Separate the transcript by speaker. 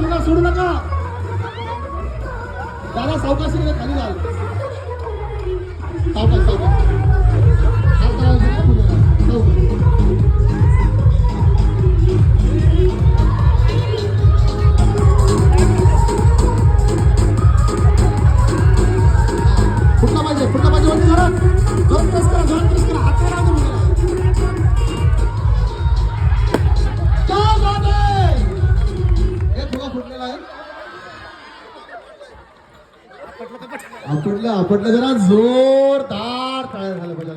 Speaker 1: फुगा सोडू नका दादा. सावकाशी खाली जाल. सावकाश सावकाश हात लावायचे फुग्याला. फुटला पाहिजे वरती जरा जोरात प्रेस करा हात नाही लागू फुग्याला. क्या बात आहे. एक फुगा फुटलेला आहे. आपटलं जरा जोरदार टाळ्या झाल्या पाहिजे.